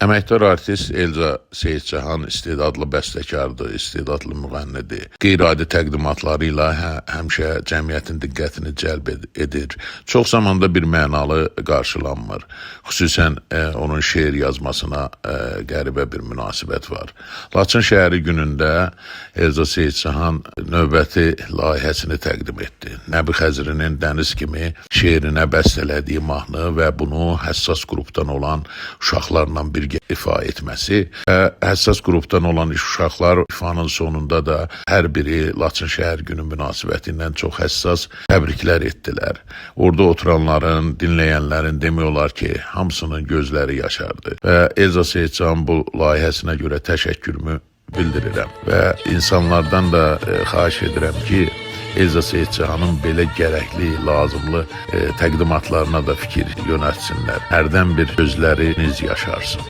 Əməkdar artist Elza Seyidcahan istedadlı bəstəkardır, istedadlı müğənnidir. Qeyri-adi təqdimatları ilə həmişə cəmiyyətin diqqətini cəlb edir. Çox zamanda bir mənalı qarşılanmır. Xüsusən onun şeir yazmasına qəribə bir münasibət var. Laçın şəhəri günündə Elza Seyidcahan növbəti layihəsini təqdim etdi. Nəbi Xəzrinin Dəniz kimi şeirinə bəstələdiyi mahnı və bunu həssas qrupdan olan uşaqlarla birgə ifa etməsi və həssas qrupdan olan uşaqlar ifanın sonunda da hər biri Laçın şəhər günü münasibətindən çox həssas təbriklər etdilər. Orada oturanların, dinləyənlərin demək olar ki, hamısının gözləri yaşardı və Elza Seyidcahan bu layihəsinə görə təşəkkürümü bildirirəm və insanlardan da xahiş edirəm ki, Elza Seyidcahanın belə gərəkli, lazımlı təqdimatlarına da fikir yönəltsinlər. Hərdən bir gözləriniz yaşarsın.